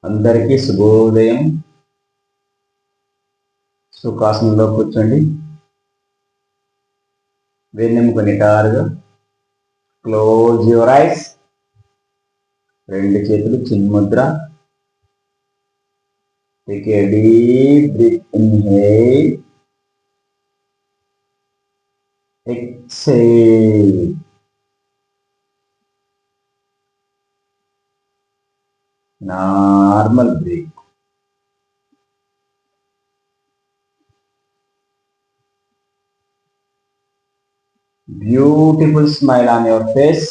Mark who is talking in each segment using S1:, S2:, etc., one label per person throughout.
S1: అందరికీ శుభోదయం. సుఖాసనంలో కూర్చోండి. వెన్నెముక నిటారుగా. Close your eyes. రెండు చేతులు చిన్ముద్ర. Take a deep breath. Inhale, exhale. Normal breath. Beautiful smile on your face.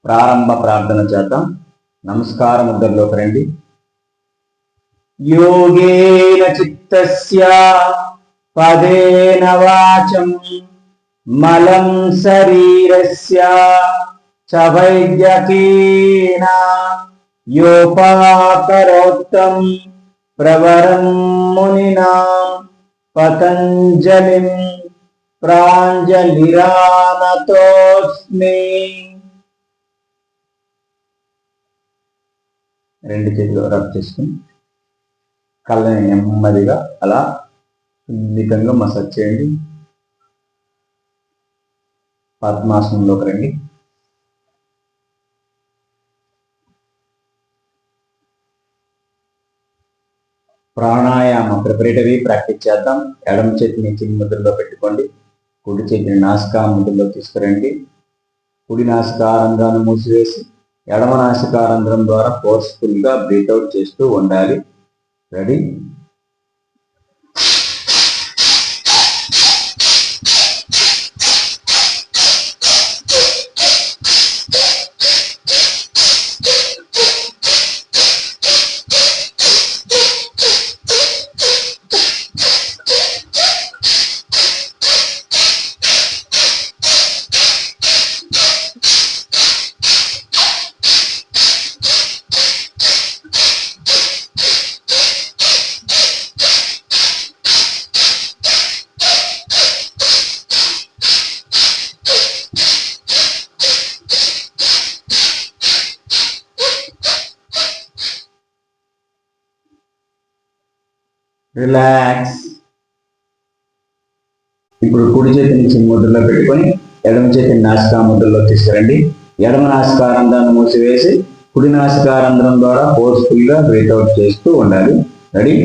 S1: ప్రారంభ ప్రార్థన చేద్దాం. నమస్కార ముద్రలోకి రండి. యోగేన చిత్తస్య పదేన వాచం మలం శరీరస్య చ వైద్యకేన యోపాకరోక్తం ప్రవరం మునినా పతంజలిం ప్రాంజలిరానతోస్మి. రెండు చేతులు రబ్ చేసుకుని కళ్ళని నెమ్మదిగా అలా సున్నితంగా మసాజ్ చేయండి. పద్మాసనంలోకి రండి. ప్రాణాయామ ప్రిపరేటరీ ప్రాక్టీస్ చేద్దాం. ఎడమ చేతిని చిన్ముద్రలో పెట్టుకోండి. కుడి చేతిని నాసికా ముద్రలో తీసుకురండి. కుడి నాసికారంధ్రాన్ని మూసివేసి ఎడమ నాసికారంధ్రం ద్వారా ఫోర్స్ఫుల్ గా బ్రీత్ అవుట్ చేస్తూ ఉండాలి. రెడీ? రిలాక్స్. ఇప్పుడు కుడి చేతిని చిన్ముద్రలో పెట్టుకొని ఎడమ చేతిని నాసికా ముద్రలో తీసుకురండి. ఎడమ నాసికారంధ్రాన్ని మూసివేసి కుడి నాసికారంధ్రం ద్వారా ఫోర్స్ఫుల్ గా బ్రీత్ అవుట్ చేస్తూ ఉండాలి. రెడీ?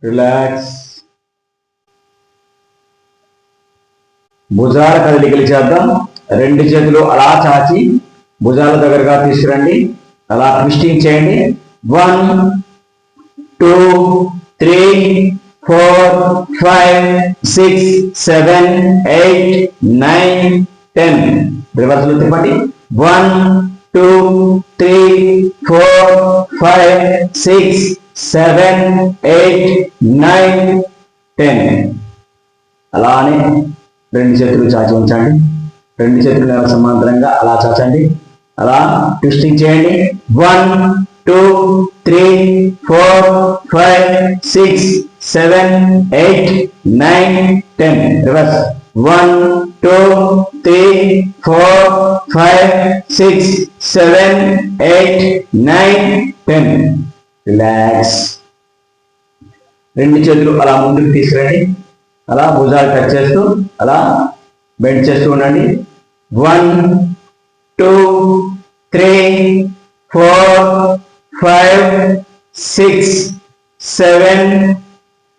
S1: రిలాక్స్. భుజాల కదలికలు చేద్దాం. రెండు చేతులు అలా చాచి భుజాల దగ్గరగా తీసుకురండి. అలా ట్విస్టింగ్ చేయండి. 1 2 3 4 5 6 7 8 9 10. రివర్స్ లో తిప్పండి. 1 2 3 4 5 6 7 8 9 10. అలానే రెండు చేతులు చాచి ఉంచండి. రెండు చేతులు నెల సమాంతరంగా అలా చాచండి. అలా ట్విస్టింగ్ చేయండి. 1 2 3 4 5 6 7 8 9 10. రివర్స్. 1 2 3 4 5 6 7 8 9 10. రిలాక్స్. రెండు చేతులు అలా ముందుకు తీసుకురండి. అలా భుజాలు టచ్ చేస్తూ అలా బెండ్ చేస్తూ ఉండండి. 1 2 3 4 5 6 7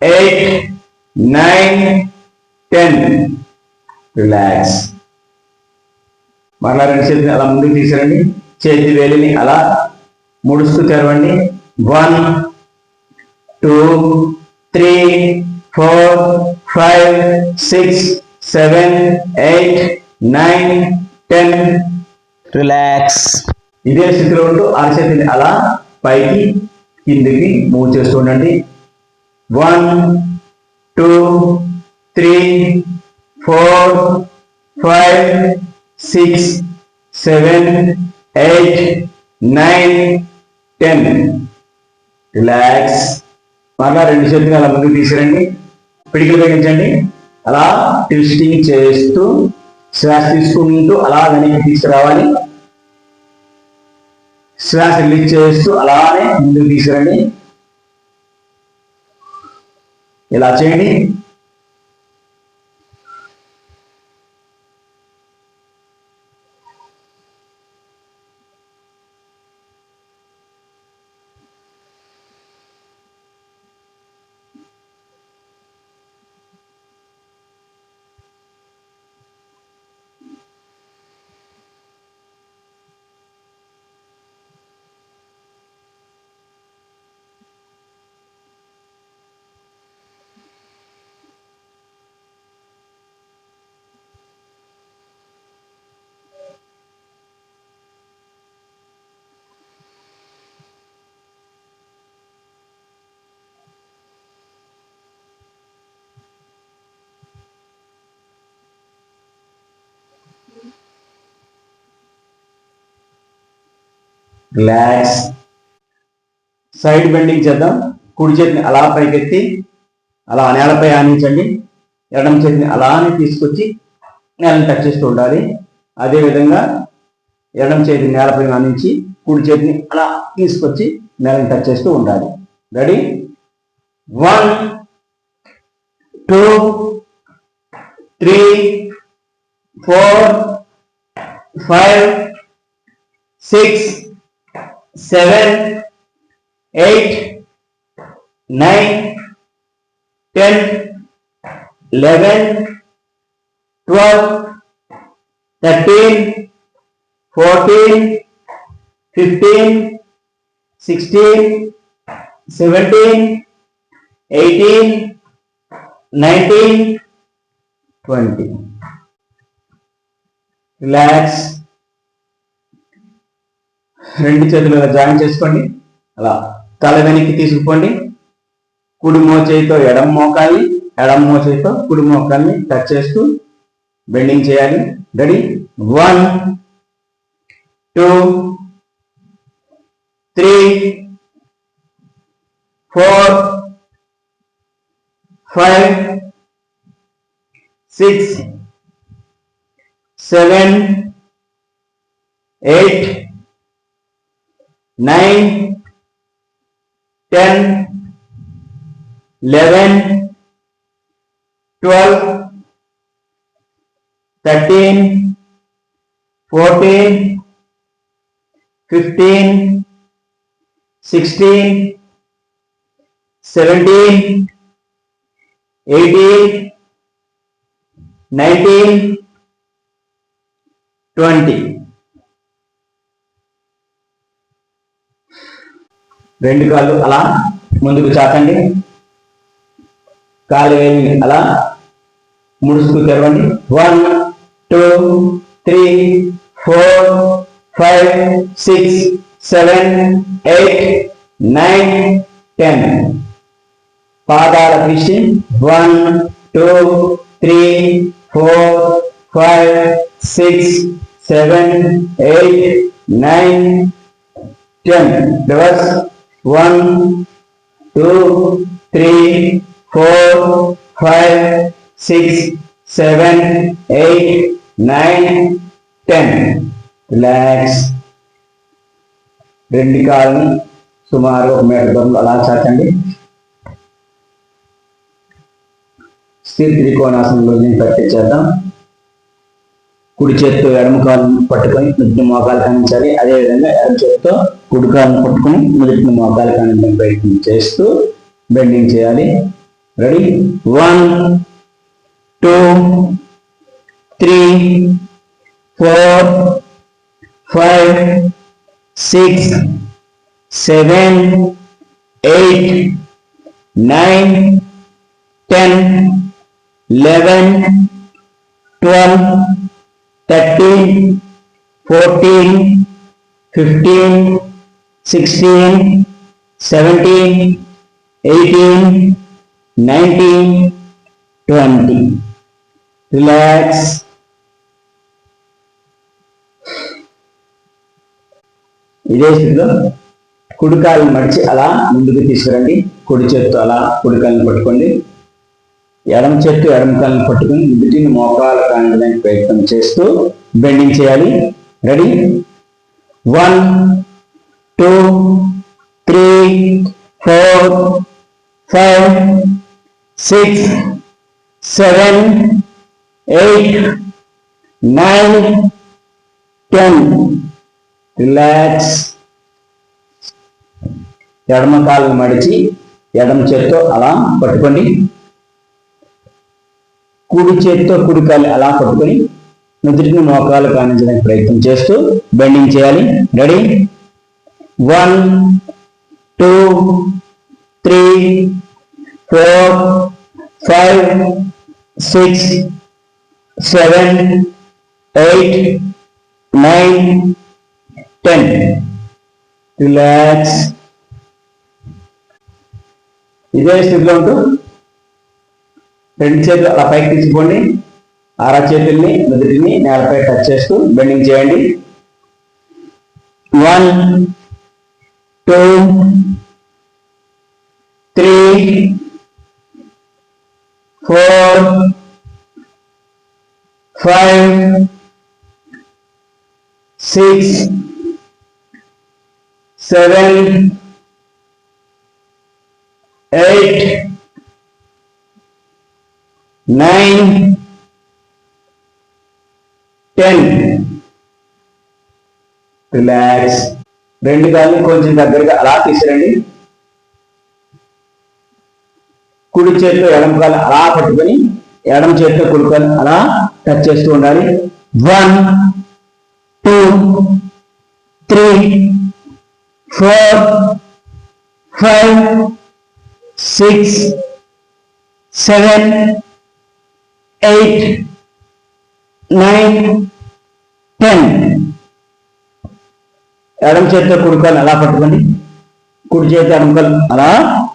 S1: 8 9 10. రిలాక్స్. మరలా రెండు చేతులు అలా ముందుకు తీసుకురండి. చేతి వేలిని అలా ముడుస్తూ తెరవండి. 1 2 3 4 5 6 7 8 9 10.
S2: రిలాక్స్.
S1: ఇదే స్థితిలో ఉంటూ అరచేతిని అలా పైకి కిందికి మూవ్ చేస్తూ ఉండండి. 1 2 3 4 5 6 7 8 9 10. రిలాక్స్. మరలా రెండు చేతులు అలా ముందుకు తీసుకురండి. పిడికిలు తగ్గించండి. అలా ట్విస్టింగ్ చేస్తూ శ్వాస తీసుకుంటూ అలా వెనక్కి తీసుకురావాలి. శ్వాస రిలీజ్ చేస్తూ అలానే ముందుకు తీసుకురండి. ఇలా చేయండి. రిలాక్స్. సైడ్ బెండింగ్ చేద్దాం. కుడి చేతిని అలా పైకెత్తి అలా నేలపై ఆనించండి. ఎడమ చేతిని అలానే తీసుకొచ్చి నేలని టచ్ చేస్తూ ఉండాలి. అదేవిధంగా ఎడమ చేతిని నేలపై ఆనించి కుడి చేతిని అలా తీసుకొచ్చి నేలని టచ్ చేస్తూ ఉండాలి. రెడీ? 1 2 3 4 5 6 7 8 9 10 11 12 13 14 15 16 17 18 19 20. రిలాక్స్. రెండు చేతులు జాయిన్ చేసుకోండి. అలా తల వెనక్కి తీసుకుపోండి. కుడి మోచేయితో ఎడమ మోకాలి, ఎడమ మోచేయితో కుడి మోకాల్ని టచ్ చేస్తూ బెండింగ్ చేయాలి. రెడీ? 1 2 3 4 5 6 7 8 9 10 11 12 13 14 15 16 17 18 19 20. రెండు కాళ్ళు అలా ముందుకు చాకండి. కాలు వేలి అలా ముడుస్తూ తెరవండి. 1 2 3 4 5 6 7 8 9 10. పాదాల ట్విస్టింగ్. 1 2 3 4 5 6 7 8 9 10. రివర్స్. 1 2 3 4 5 6 7 8 9 10. రిలాక్స్. రెండు కాళ్ళని సుమారు 1 మీటర్ దూరంలో అలా చాచండి. స్థిర త్రికోణాసనంలో ప్రాక్టీస్ చేద్దాం. కుడి చేత్తో ఎడమ కాళ్ళను పట్టుకొని నుదుటి మోకాలు కానించాలి. అదేవిధంగా ఎడమ చేత్తో కుడి కాళ్ళను పట్టుకొని నుదుటి మోకాలు కానించడం ప్రయత్నం చేస్తూ బెండింగ్ చేయాలి. రెడీ? 1 2 3 4 5 6 7 8 9 10, 11, 12, 13, 14, 15, 16, 17, 18, 19, 20. Relax. ఇదే స్థితిలో కుడి కాలుని మడిచి అలా ముందుకు తీసుకురండి. కుడి చేత్తో అలా కుడి కాలుని పట్టుకోండి. ఎడమ చేత్తో ఎడమ కాలుని పట్టుకుని నుదుటిని మోకాలు కాంచడానికి ప్రయత్నం చేస్తూ బెండింగ్ చేయాలి. రెడీ? 1, 2, 3, 4, 5, 6, 7, 8, 9, 10. రిలాక్స్. ఎడమ కాలు మడిచి ఎడమ చేత్తో అలా పట్టుకోండి. కుడి చేత్తో కుడి కాలు అలా పట్టుకొని నుదుటిని మోకాలు కానించడానికి ప్రయత్నం చేస్తూ బెండింగ్ చేయాలి. రెడీ? 1, 2, 3, 4, 5, 6, 7, 8, 9, 10. రిలాక్స్. ఇదే స్థితిలో ఉంటూ రెండు చేతులు అలా పైకి తీసుకోండి. అర చేతుల్ని నుదుటిని నేలపై టచ్ చేస్తూ బెండింగ్ చేయండి. 1, 2, 3, 4, 5, 6, 7, 8, 9, 10. రిలాక్స్. రెండు కాళ్ళు కొంచెం దగ్గరగా అలా తీసుకురండి. కుడి చేతితో ఎడమ కాలు అలా పట్టుకొని ఎడమ చేతితో కుడి కాలు అలా టచ్ చేస్తూ ఉండాలి. 1, 2, 3, 4, 5, 6, 7, 8, 9, 10. ఎడమ చేతితో కుడి కాలు అలా పట్టుకోండి. కుడి చేతి ఎడమ కాలు అలా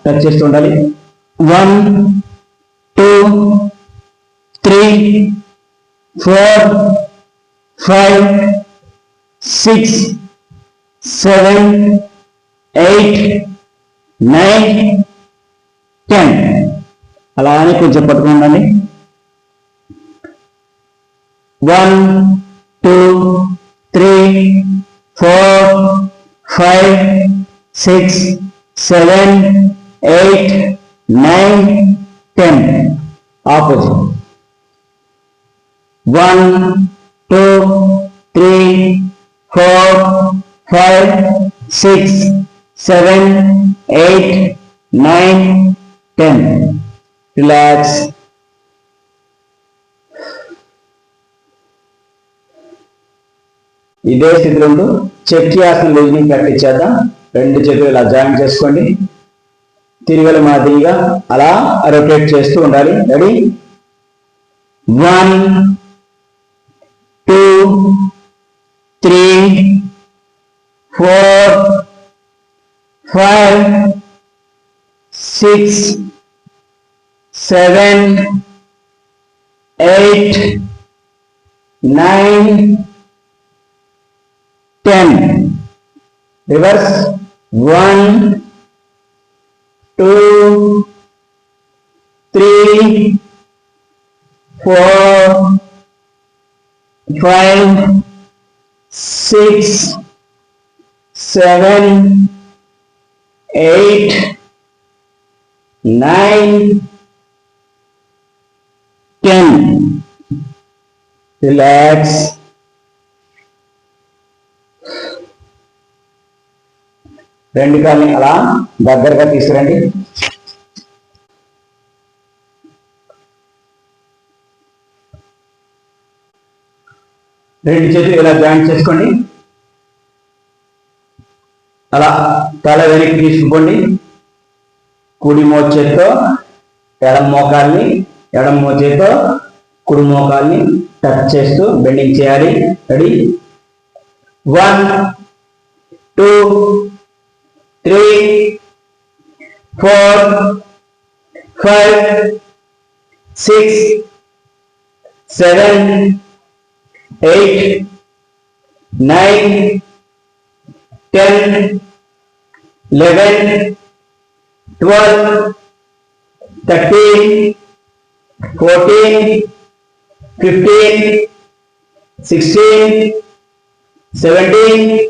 S1: టచ్ చేస్తూ ఉండాలి. 1, 2, 3, 4, 5, 6, 7, 8, 9, 10. అలా అని కొంచెం పట్టుకుని ఉండండి. 1, 2, 3, 4, 5, 6, 7, 8, 9, 10. Opposite. 1, 2, 3, 4, 5, 6, 7, 8, 9, 10. Relax. ఇదే స్థితిలో ఉంటూ చక్రాసనం లూజింగ్ ప్రాక్టీస్ చేద్దాం. రెండు చేతులు ఇలా జాయిన్ చేసుకోండి. తిరిగల మాదిరిగా అలా రొటేట్ చేస్తూ ఉండాలి. రెడీ? 1, 2, 3, 4, 5, 6, 7, 8, 9, 10. Reverse. 1, 2, 3, 4, 5, 6, 7, 8, 9, 10. Relax. రెండు కాళ్ళని అలా దగ్గరగా తీసుకురండి. రెండు చేతులు ఇలా జాయింట్ చేసుకోండి. అలా తల వెనక్కి తీసుకుపోండి. కుడి మోచేత్తో ఎడమ మోకాల్ని ఎడమ మోచేతో కుడి మోకాల్ని టచ్ చేస్తూ బెండింగ్ చేయాలి. Ready 1 2 3 4 5 6 7 8 9 10 11 12 13 14 15 16 17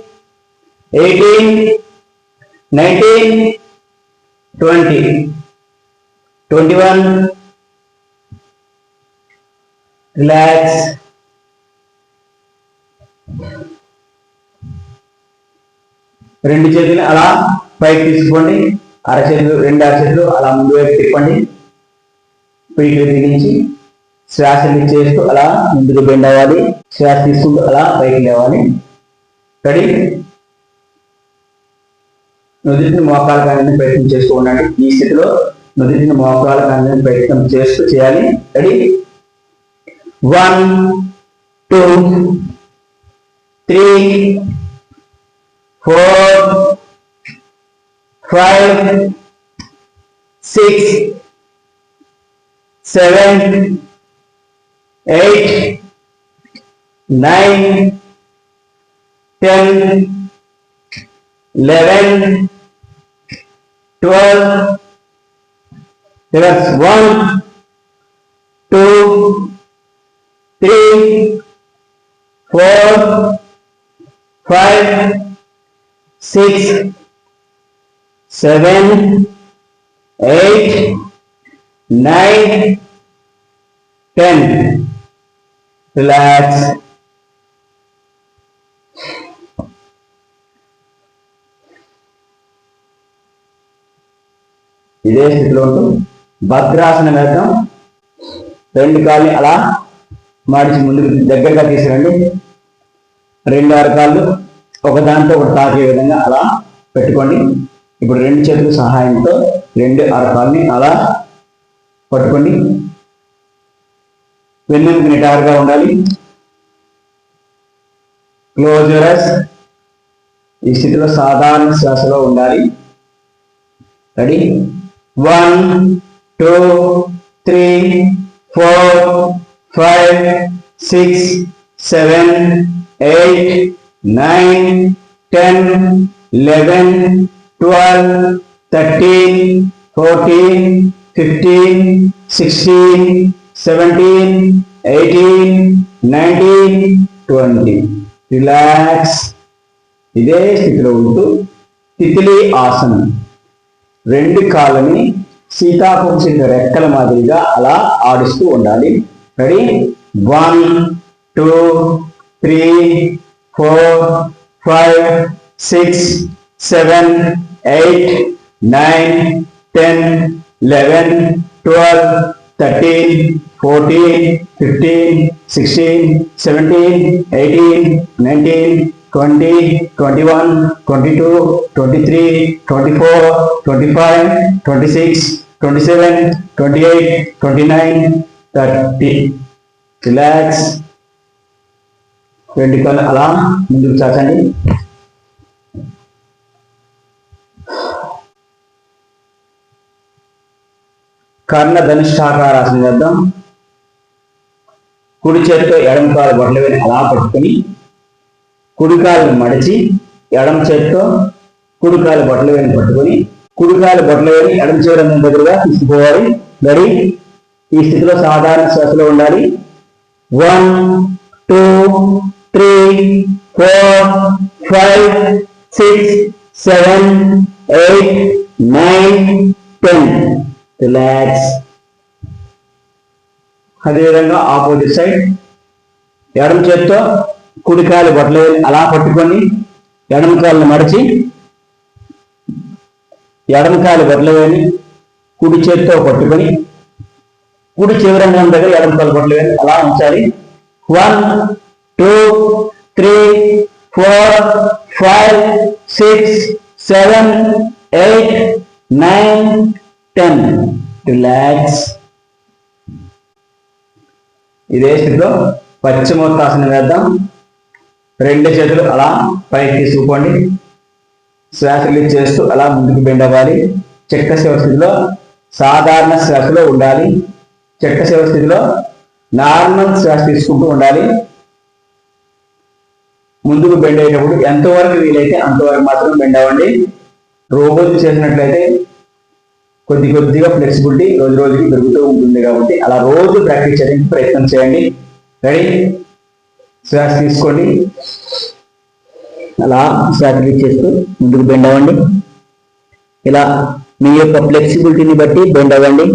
S1: 18 19 20 21 relax. రెండు చేతులు అలా పైకి తీసుకోండి. రెండు అరచేతులు అలా ముందు వైపు తిప్పండి. పిడికిలు దిగించి శ్వాసలు చేస్తూ అలా ముందుకు బెండ్ అవ్వాలి. శ్వాస తీసుకుంటూ అలా పైకి లేవాలి. రెడీ. నుదిటిని మోకాలు కానీ ప్రయత్నం చేస్తూ ఉండండి. ఈ స్థితిలో నుదిటిని మోకాలు కానీ ప్రయత్నం చేస్తూ చేయాలి. Ready 1 2 3 4 5 6 7 8 9 10 11 12 Reverse 1 2 3 4 5 6 7 8 9 10 Relax. ఇదే స్థితిలో ఉంటూ భద్రాసనం వేద్దాం. రెండు కాళ్ళని అలా మార్చి ముందుకు దగ్గరగా తీసుకురండి. రెండు అరకాళ్ళు ఒకదాంతో ఒకటి తాకే విధంగా అలా పెట్టుకోండి. ఇప్పుడు రెండు చేతుల సహాయంతో రెండు అరకాలని అలా పట్టుకోండి. వెన్నెముక నిటారుగా ఉండాలి. Close your ice. ఈ స్థితిలో సాధారణ శ్వాసలో ఉండాలి. Ready 1 2 3 4 5 6 7 8 9 10 11 12 13 14 15 16 17 18 19 20 relax. ఇదే స్థితిలో ఉంటూ తిత్లీ ఆసనం. రెండు కాళ్ళని సీతాకోక చిలుక రెక్కల మాదిరిగా అలా ఆడిస్తూ ఉండాలి. Ready 1 2 3 4 5 6 7 8 9 10 11 12 13 14 15 16 17 18 19 20 21 22 23 24 25 26 27 28 29 30 relax. రెండు కాళ్ళు అలా ముందుకు చాచండి. కర్ణ ధనుష్ఠాకారాసనం చేద్దాం. కుడి చేతితో ఎడమ కాలు బొట్టల వేని అలా పట్టుకొని కుడి కాలు మడిచి ఎడమ చేతితో కుడి కాలు బొట్టల వేని పట్టుకొని కుడి కాలు బొట్టల వేని ఎడమ చివర దగ్గరగా తీసుకుపోవాలి. రెడీ. ఈ స్థితిలో సాధారణ శ్వాసలో ఉండాలి. 1 2 3 4 5 6 7 8 9 10 రిలాక్స్. అదేవిధంగా ఆపోజిట్ సైడ్ ఎడమ చేత్తో కుడి కాలు బొట్టలు అలా పట్టుకొని ఎడమ కాళ్ళని మడిచి ఎడమ కాలు బొట్టలు వేని కుడి చేత్తో పట్టుకొని కుడి చివరంగా దగ్గర ఎడమ కాలు బొట్టలు వేని అలా ఉంచాలి. 1 2 3 4 5 6 7 8 9 10 రిలాక్స్. ఇదే స్థితిలో పశ్చిమోత్తాసనం వేద్దాం. రెండు చేతులు అలా పైకి తీసుకుపోండి. శ్వాస రిలీజ్ చేస్తూ అలా ముందుకు బెండ్ అవ్వాలి. చెక్క శివ స్థితిలో సాధారణ శ్వాసలో ఉండాలి. చెక్క శివ స్థితిలో నార్మల్ శ్వాస తీసుకుంటూ ఉండాలి. ముందుకు బెండ్ అయ్యేటప్పుడు ఎంతవరకు వీలైతే అంతవరకు మాత్రం బెండ్ అవ్వండి. రోజు చేసినట్లయితే కొద్ది కొద్దిగా ఫ్లెక్సిబిలిటీ రోజు రోజుకి పెరుగుతూ ఉంటుంది కాబట్టి అలా రోజు ప్రాక్టీస్ చేయడానికి ప్రయత్నం చేయండి. రెడీ? శ్వాస తీసుకోండి. అలా శ్వాస రిలీజ్ చేస్తూ ముందుకు బెండ్ అవ్వండి. ఇలా మీ యొక్క ఫ్లెక్సిబిలిటీని బట్టి బెండ్ అవ్వండి.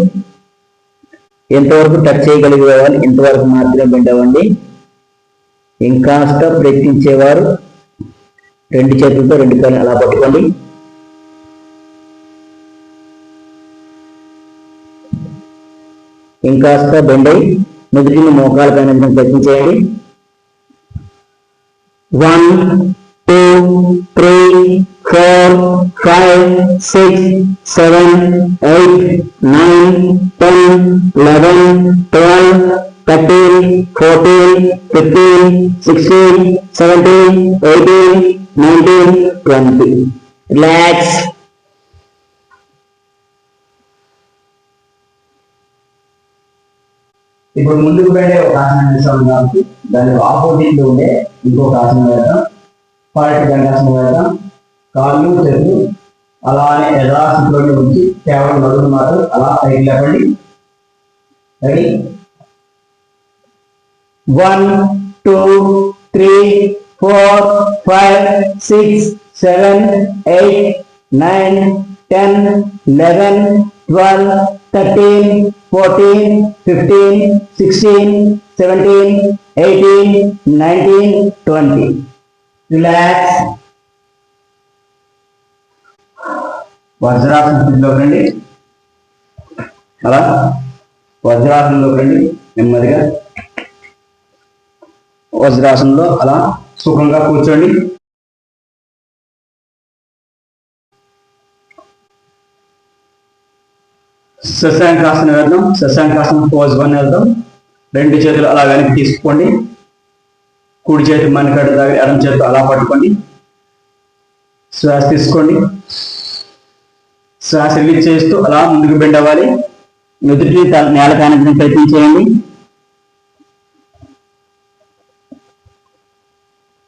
S1: ఎంతవరకు టచ్ చేయగలిగే వాళ్ళు ఎంతవరకు మాత్రమే బెండ్ అవ్వండి. ఇంకాస్త ప్రయత్నించేవారు రెండు చేతులతో రెండు కాళ్ళు అలా పట్టుకోండి. ఇంకాస్త బెండ్ అయి నుదుటిని మోకాల పైన ప్రయత్నించేయండి. 1 2 3 4 5 6 7 8 9 10 11 12 13 14 15 16 17 18 19 20. రిలాక్స్. ఇప్పుడు ముందుకు వెళ్ళే ఒక ఆసనం వేసాం కాబట్టి దాని ఆపోజిట్ లో ఉండే ఇంకొక ఆసనం వేద్దాం. పార్టీ దండాసనం వేద్దాం. కాళ్ళు చేతులు అలానే యథాస్థితిలోనే ఉంచి కేవలం నడుము మాత్రం అలా పైకి లేపండి. రెడీ? 1 2 3 4 5 6 7 8 9 10 11 12 13 14 15 16 17 18 19 20. రిలాక్స్. వజ్రాసన స్థితిలోకి రండి. అలా వజ్రాసనంలోకి రండి. నెమ్మదిగా వజ్రాసనంలో అలా సుఖంగా కూర్చోండి. శశాంకాసనం వేద్దాం. శశాంకాసనం పోజ్ 1 వేద్దాం. రెండు చేతులు అలా వెనక్కి తీసుకోండి. కుడి చేతి మణికట్టు దగ్గర ఎడమ చేతితో అలా పట్టుకోండి. శ్వాస తీసుకోండి. శ్వాస రిలీజ్ చేస్తూ అలా ముందుకు బెండ్ అవ్వాలి. నుదుటి నేల కానని ప్రయత్నించేయండి.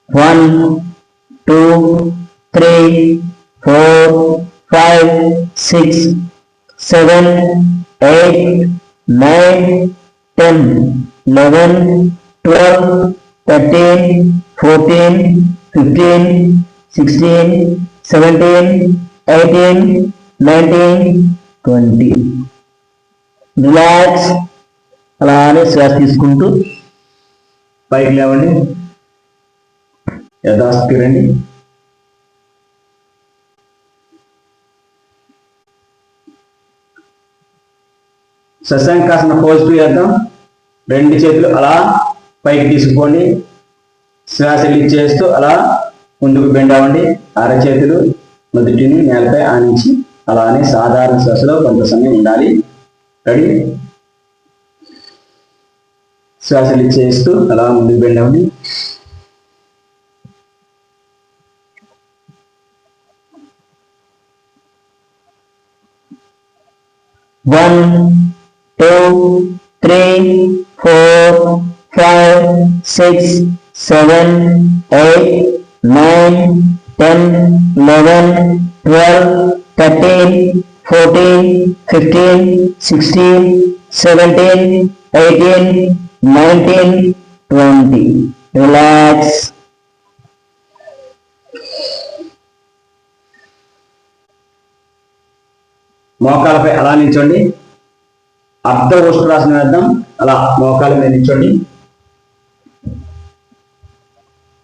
S1: 1 2 3 4 5 6 7 8 9 10 11 12 13 14 15 16 17 18 19 20. రిలాక్స్. అలానే శ్వాస తీసుకుంటూ పైకి లేవండి. యథాస్థితి రండి. శశాంకాసన పోజ్ 2 వేద్దాం. రెండు చేతులు అలా పైకి తీసుకుపోండి. శ్వాస రిలీజ్ చేస్తూ అలా ముందుకు బెండ్ అవ్వండి. అరచేతులు నుదుటిని నేలపై ఆనించి అలానే సాధారణ శ్వాసలో కొంత సమయం ఉండాలి. రెడీ? శ్వాస రిలీజ్ చేస్తూ అలా ముందుకు బెండ్ అవ్వండి. One, 2, 3, 4, 5, 6, 7, 8, 9, 10, 11, 12, 13, 14, 15, 16, 17, 18, 19, 20. Relax. మోకాలపై అలా నిల్చోండి. అర్ధ ఉష్ట్రాసనం వేద్దాం. అలా మోకాల మీద నిల్చోండి.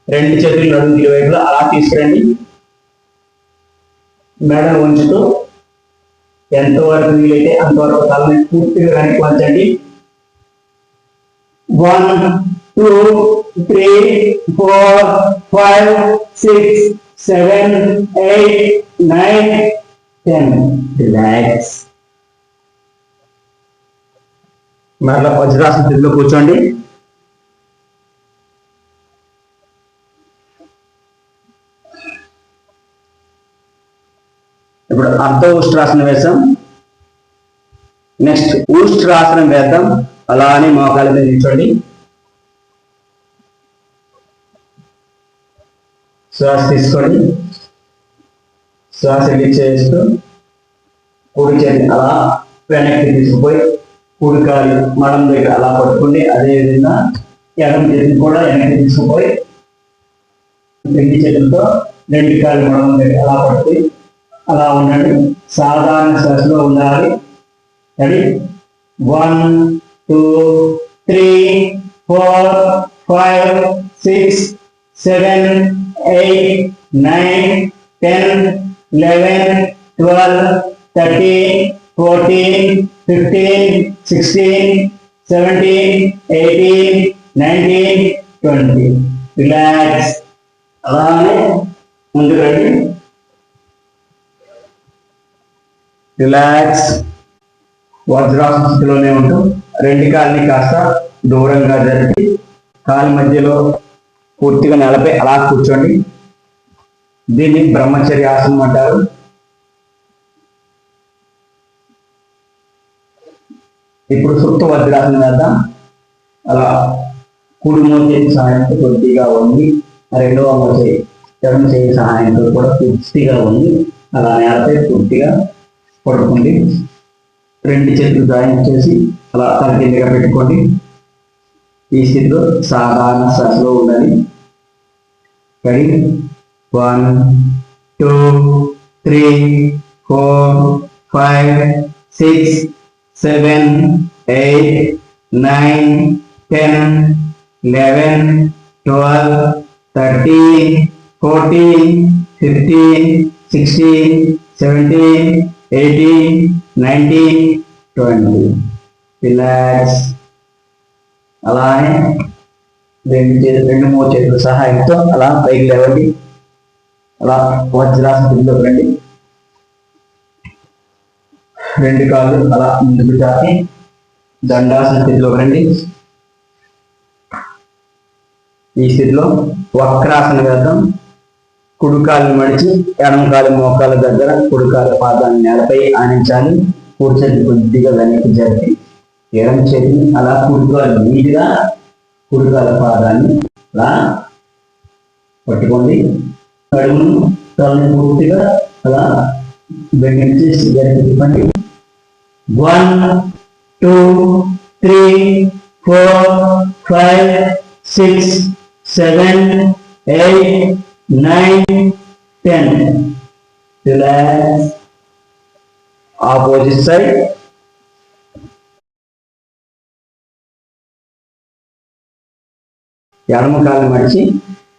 S1: రెండు చేతులు నడుము ఇరువైపులా అలా తీసుకురండి. మెడను ఉంచుతూ ఎంతవరకు వీలైతే అంతవరకు తలని పూర్తిగా వెనక్కి వంచండి. 1 2 3 4 5 6 7 8 9 10. రిలాక్స్. మరలా వజ్రాసన స్థితిలో కూర్చోండి. ఇప్పుడు అర్ధ ఉష్ట్రాసనం వేసాం. నెక్స్ట్ ఉష్ట్రాసనం వేద్దాం. అలానే మోకాళ్ళ మీద నిల్చోండి. శ్వాస తీసుకోండి. శ్వాస రిలీజ్ చేస్తూ కుడి చేతి అలా వెనక్కి తీసుకుపోయి కుడి కాలు మడం దగ్గర అలా పట్టుకోండి. అదేవిధంగా ఎడమ చేతిని కూడా వెనక్కి తీసుకుపోయి రెండు చేతులతో రెండు కాళ్ళు మడం దగ్గర అలా పట్టుకుని అలా ఉండండి. సాధారణ శ్వాసలో ఉండాలి. రెడీ? 1 2 3 4 5 6 7 8 9 10 11 12 13 14 15 16 17 18 19 20. రిలాక్స్. అలానే ముందుకు రండి. రిలాక్స్. వజ్రాసన స్థితిలోనే ఉంటూ రెండు కాళ్ళని కాస్త దూరంగా జరిపి కాళ్ళ మధ్యలో పూర్తిగా నేలపై అలా కూర్చోండి. దీన్ని బ్రహ్మచర్య ఆసనం అంటారు. ఇప్పుడు సుప్త వజ్రాసనం వేద్దాం. అలా కుడి మోచేయి సహాయంతో కొద్దిగా ఉంది, రెండవ మోచేయి ఎడమ చేయి సహాయంతో కూడా పూర్తిగా ఉంది. అలా నేలపై పూర్తిగా పడుకోండి. రెండు చేతులు జాయింట్ చేసి అలా తల కిందగా పెట్టుకోండి. ఈ స్థితిలో సాధారణ శ్వాసలో ఉండాలి. రెడీ? 1 2 3 4 5 6 7 8 9 10 11 12 13 14 15 16 17 18 19 20. రిలాక్స్. అలానే రెండు మూడు చేతుల సహాయంతో అలా పైకి లేవండి. అలా వజ్రాసన స్థితిలోకి రండి. రెండు కాళ్ళు అలా ముందుకు చాపి దండాసన స్థితిలోకి రండి. ఈ స్థితిలో వక్రాసన వేద్దాం. కుడి కాలు మడిచి ఎడమ కాలు మోకాల దగ్గర కుడి కాలు పాదాన్ని నేలపై ఆనించాలి. కుడి చేతి కొద్దిగా వెనక్కి జరిపి ఎడమ చేతిని అలా కుడి కాలు నీటిగా కుడి కాలు పాదాన్ని అలా పట్టుకోండి. కడుమును తలని పూర్తిగా అలా బెండ్ చేసి జరిపి తిప్పండి. 1 2 3 4 5 6 7 8 9 10. రిలాక్స్. Opposite side. ఎడమ కాలు మడిచి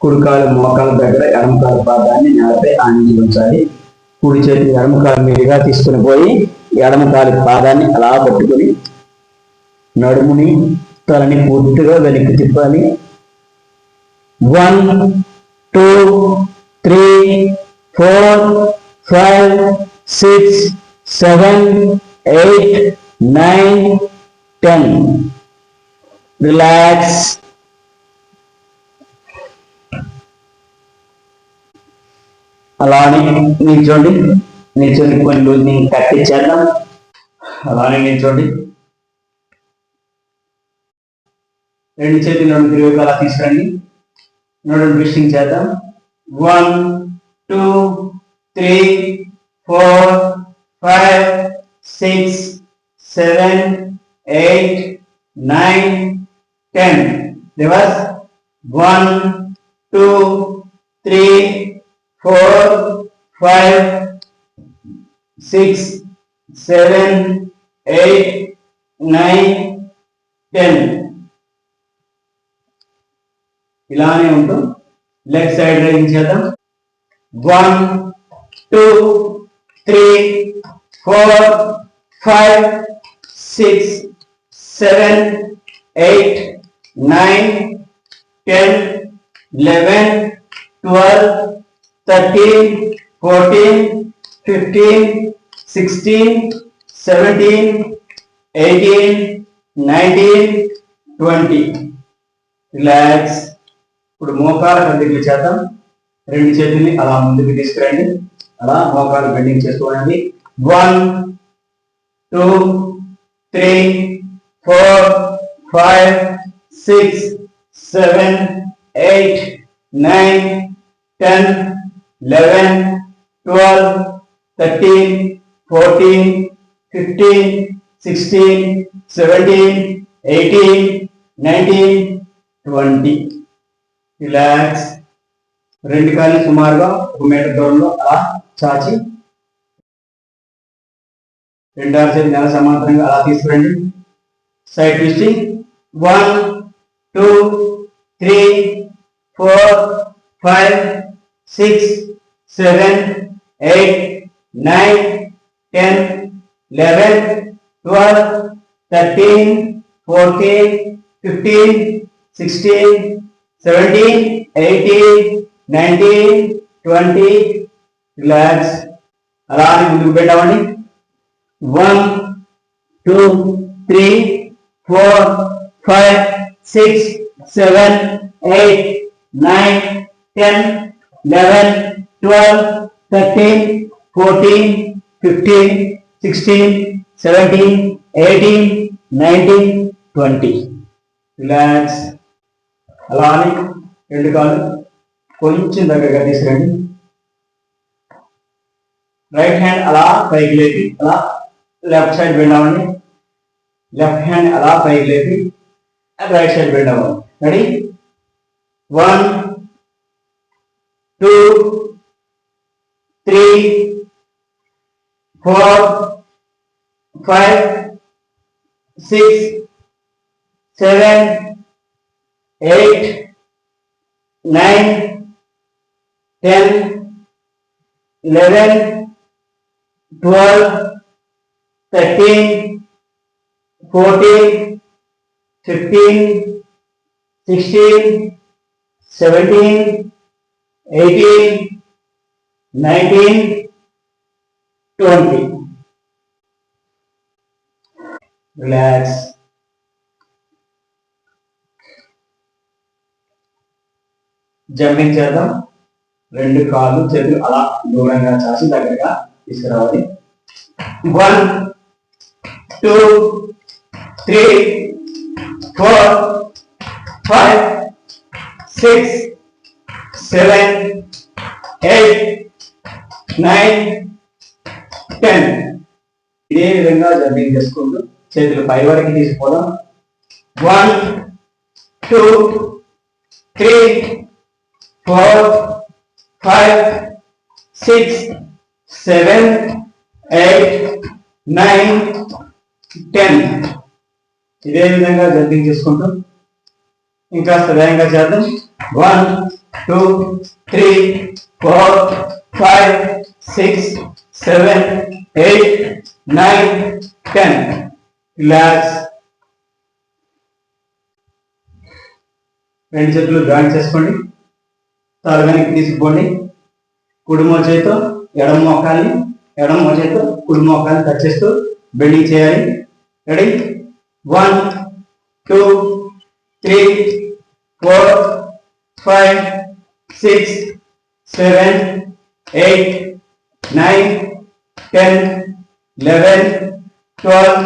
S1: కుడి కాలు మోకాల దగ్గర ఎడమ కాలు పాదాన్ని నేలపై ఆనించి ఉంచాలి. కుడి చేతి ఎడమ కాలు మీదుగా తీసుకుని పోయి ఎడమ కాలు పాదాన్ని అలా పట్టుకుని నడుముని తలని పూర్తిగా వెనక్కి తిప్పాలి. 1 2 3 4 5 6 7 8 9 10. రిలాక్స్. అలానే నిల్చోండి. నిల్చొని కొన్ని లూజ్ని కట్టించేద్దాం. అలానే నిల్చోండి. రెండు చేతులు నడుము తిరిగి అలా తీసుకురండి. నడుము ట్విస్టింగ్ చేద్దాం. 1 2 3 4 5 6 7 8 9 10. రివర్స్. 1 2 3 4 5 6 7 8 9 10. ఇలానే ఉంటూ లెఫ్ట్ సైడ్ రైజింగ్ చేద్దాం. 1 2 3 4 5 6 7 8 9 10 11 12 13 14 15 16 17 18 19, 20. రిలాక్స్. ఇప్పుడు మోకాలు బెండింగ్ చేద్దాం. రెండు చేతుల్ని అలా ముందుకు తీసుకురండి. అలా మోకాలు బెండింగ్ చేసుకోండి. 1, 2, 3, 4, 5, 6, 7, 8, 9, 10, 11, 12, 13, 14, 15, 16, 17, 18, 19, 20. రిలాక్స్. రెండు కాళ్ళు సుమారుగా 1 మీటర్ దూరంలో అలా చాచి రెండు అరచేతి నెల సమాంతరంగా అలా తీసుకురండి. Side twisting. 1, 2, 3, 4, 5, 6, 7, 8, 9, 10, 11, 12, 13, 14, 15, 16, 17, 18, 19, 20. రిలాక్స్. అలా అని ముందుకు పెట్టామండి. 1, 2, 3, 4, 5, 6, 7, 8, 9, 10, 11, 12, 13, 14, 15, 16, 17, 18, 19, 20. రిలాక్స్. అలా అని రెండు కాళ్ళు కొంచెం దగ్గరగా తీసుకురండి. రైట్ హ్యాండ్ అలా పైకి లేపి అలా లెఫ్ట్ సైడ్ బెండ్ అవ్వండి. లెఫ్ట్ హ్యాండ్ అలా పైకి లేపి రైట్ సైడ్ బెండ్ అవ్వండి. రెడీ? 1, 2, 3, 4, 5, 6, 7, 8, 9, 10, 11, 12, 13, 14, 15, 16, 17, 18, 19, 20. రిలాక్స్. జంపింగ్ చేద్దాం. రెండు కాళ్ళు చేతులు అలా దూరంగా చాచి దగ్గరగా తీసుకురావాలి. 1, 2, 3, 4, 5, 6, 7, 8, 9, 10. ఇదే విధంగా జంపింగ్ చేసుకుంటూ చేతులు పై వరకు తీసుకోవడం. 1, 2, 3, 4, 5, 6, 7, 8, 9, 10. ఇదే విధంగా జంపింగ్ చేసుకుంటూ ఇంకా వేగంగా చేద్దాం. 1, 2, 3, 4, 5, 6, 7, 8, 9, 10. రిలాక్స్. రెండు చేతులు జాయింట్ చేసుకోండి. తాడు వెనక్కి తీసుకోండి. కుడి మోచేతో ఎడమ మోకాల్ని, ఎడమ మోచేతో కుడి మోకాల్ని టచ్ చేస్తూ బెండింగ్ చేయాలి. రెడీ? 1, 2, 3, 4, 5, 6, 7, 8, 9, 10, 11, 12,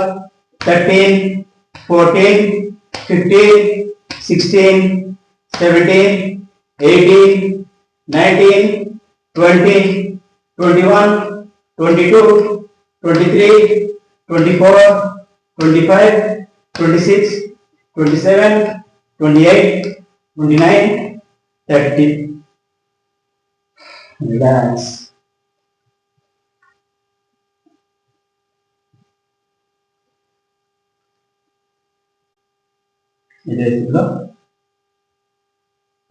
S1: 13, 14, 15, 16, 17, 18, 19, 20, 21, 22, 23, 24, 25, 26, 27, 28, 29, 30. Relax. ఇదే స్థితిలో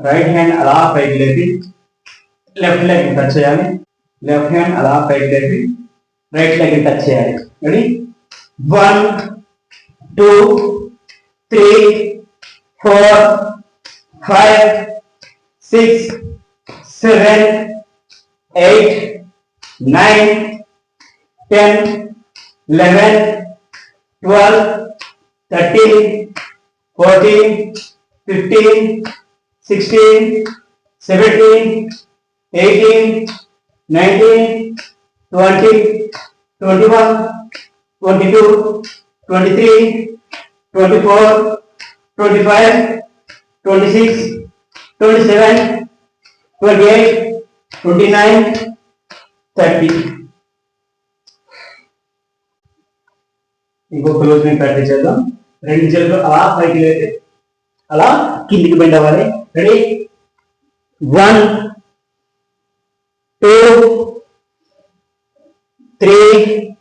S1: రైట్ హ్యాండ్ అలా పైకి లేపి లెఫ్ట్ లెగ్ టచ్ చేయాలి. లెఫ్ట్ హ్యాండ్ అలా పైకి లేపి రైట్ లెగ్ టచ్ చేయాలి. రెడీ? 1, 2, 3, 4, 5, 6, 7, 8, 9, 10, 11, 12, 13, 14, 15, 16, 17, 18, 19, 20, 21, 22, 23, 24, 25, 26, 27, 28, 29, 30. ఇంకో క్లోజింగ్ ప్రాక్టీస్ చేద్దాం. రెండు చేతులు అలా పైకి లేతే అలా కిందికి బెండ్ అవ్వాలి. రెడీ? 1, 2, 3,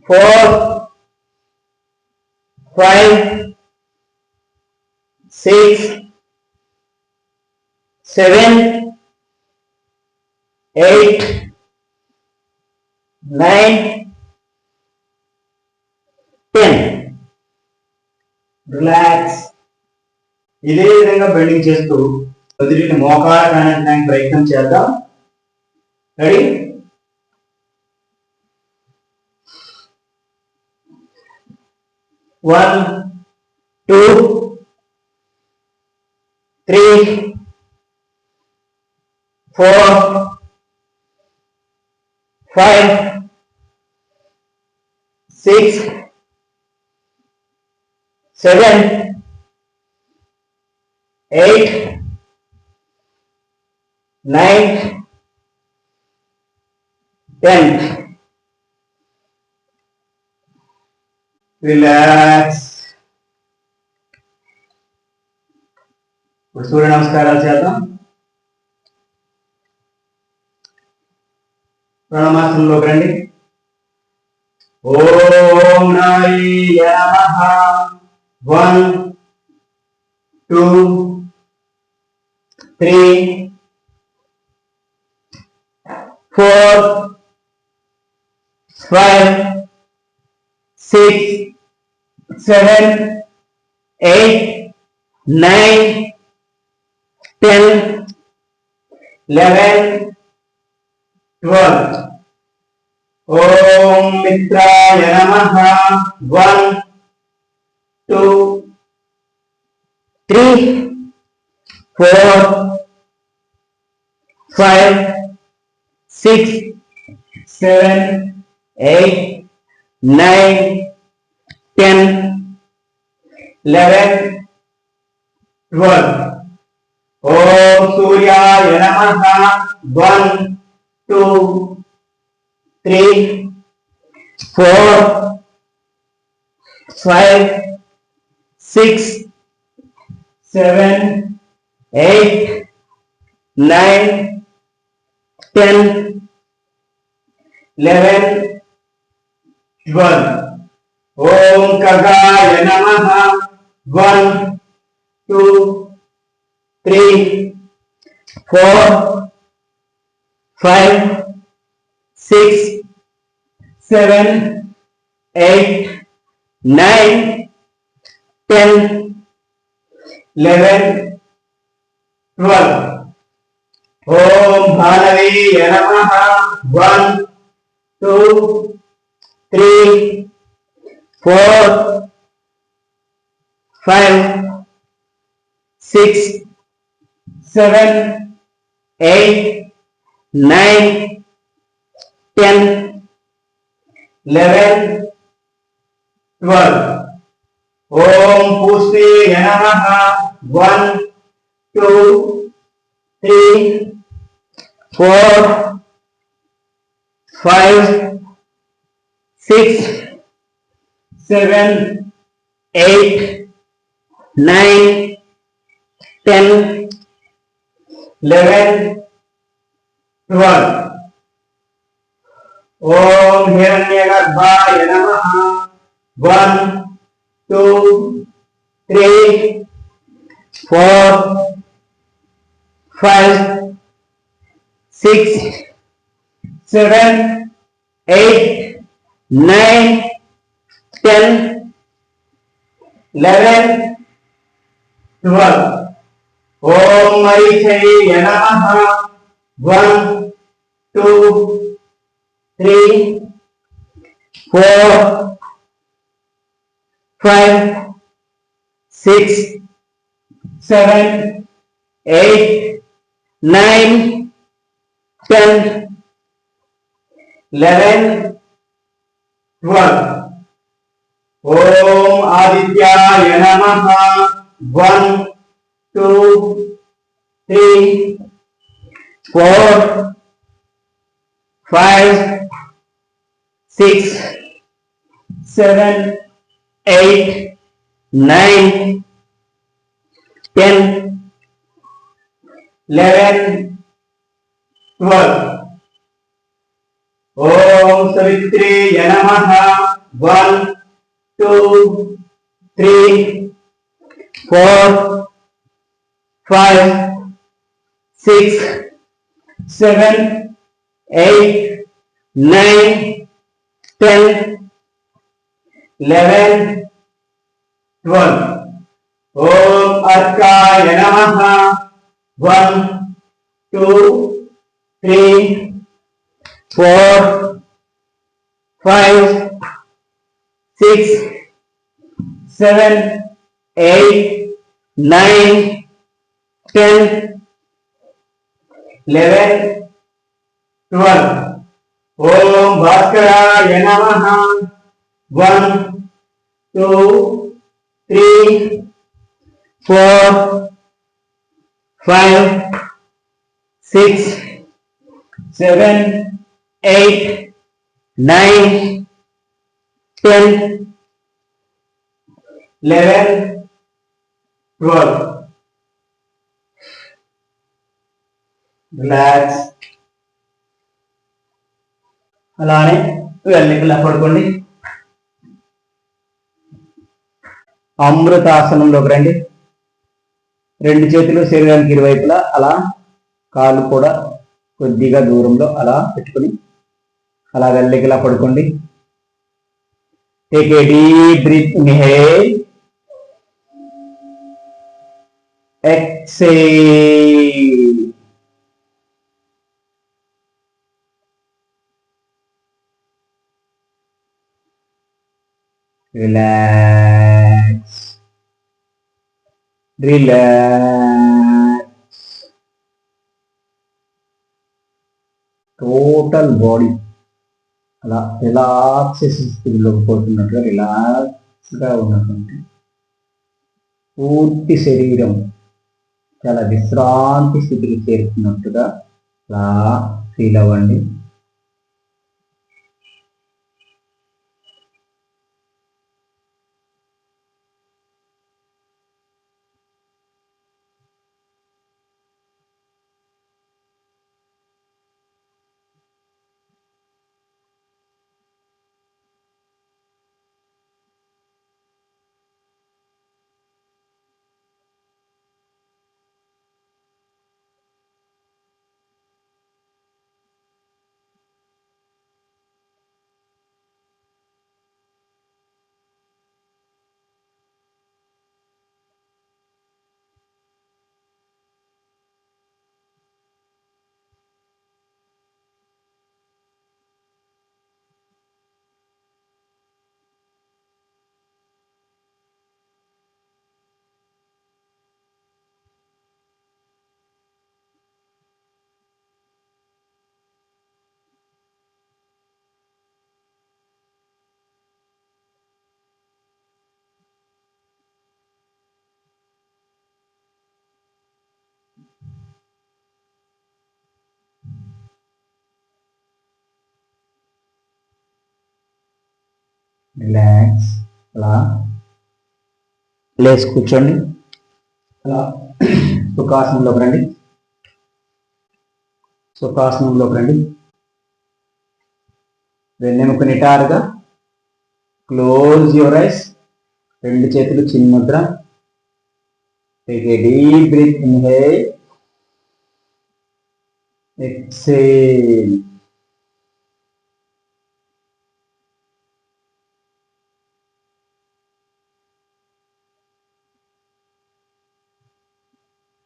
S1: 4, 5, 6, 7, 8, 9, 10. రిలాక్స్. ఇదే విధంగా బెండింగ్ చేస్తూ వదిలిని మోకాళ్ళ కానడానికి ప్రయత్నం చేద్దాం. రెడీ? 1, 2, 3, 4, 5, 6, 7, 8, 9, 10. రిలాక్స్. ఇప్పుడు సూర్య నమస్కారాలు చేద్దాం. ప్రణామాసనంలోకి రండి. ఓం నారాయణ నమః. 1, 2, 3, 4, 5, 6, 7, 8, 9, 10, 11, 12. ఓం మిత్రాయ నమః. 1, 2, 3, 4, 5, 6, 7, 8, 9, 10, 11, 12. ఓం సూర్యాయ నమః. 1, 2, 3, 4, 5, 6, 7, 8, 9, 10, 11, 12. ఓం ఖగాయ నమః. 1, 2, 3, 4, 5, 6, 7, 8, 9, 10, 11, 12. ఓం భానవీయ నమః. 1, 2, 3, 4, 5, 6, 7, 8, 9, 10, 11, 12. ఓం పుష్పేయ నమః. 1, 2, 3, 4, 5, 6, 7, 8, 9, 10, 11, 12. ఓం హిరణ్యగర్భాయ నమః. 1, 2, 3, 4, 5, 6, 7, 8, 9, 10, 11, 12. ఓం మరీచయ నమః. 1, 2, 3, 4, 5, 6, 7, 8, 9, 10, 11, 12. Om Adityaya Namaha. 1, 2, 3, 4, 5, 6, 7, 8, 9, 10, 11, 12. Om Savitri Namaha. 1, 2, 3, 4, 5, 6, 7, 8, 9, 10, 11, 12. Om Arkaya Namaha. 1, 2, 3, 4, 5, 6, 7, 8, 9, 10, 11, 12. Om Bhaskaraya Namaha. 1, 2, 3, 4, 5, 6, 7, 8, 9, 10, 11, 12. Relax. అలానే వెళ్ళికలా పడుకోండి. అమృతాసనంలోకి రండి. రెండు చేతులు శరీరానికి ఇరువైపులా అలా, కాళ్ళు కూడా కొద్దిగా దూరంలో అలా పెట్టుకుని అలా వెళ్ళికలా పడుకోండి. Take a deep breath, inhale, exhale. Relax, relax. Total body అలా రిలాక్సేషన్ స్థితిలోకి పోతున్నట్టుగా రిలాక్స్గా ఉన్నటువంటి పూర్తి శరీరం చాలా విశ్రాంతి స్థితికి చేరుతున్నట్టుగా అలా ఫీల్ అవ్వండి. రిలాక్స్. అలా లేచి కూర్చోండి. అలా సుఖాసనంలోకి రండి. సుఖాసనంలోకి రండి. వెన్నెముక నిటారుగా. Close your eyes. రెండు చేతులు చిన్ముద్ర. Take a deep breath, inhale, exhale.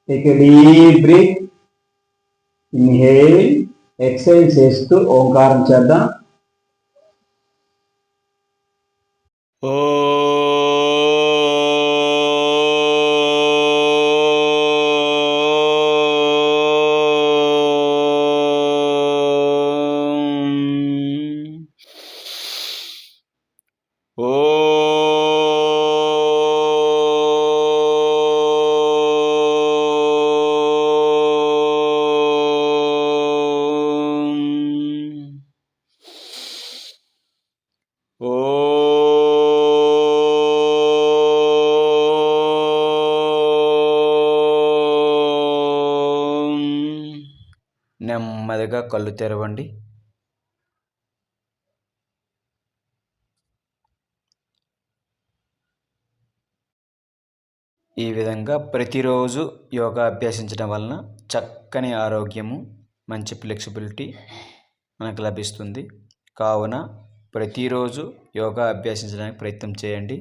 S1: Take a deep breath, inhale, exhale చేస్తూ ఓంకారం చేద్దాం.
S2: ఓ నెమ్మదిగా కళ్ళు తెరవండి. ఈ విధంగా ప్రతిరోజు యోగా అభ్యసించడం వలన చక్కని ఆరోగ్యము, మంచి ఫ్లెక్సిబిలిటీ మనకు లభిస్తుంది. కావున ప్రతిరోజు యోగా అభ్యసించడానికి ప్రయత్నం చేయండి.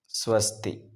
S2: స్వస్తి.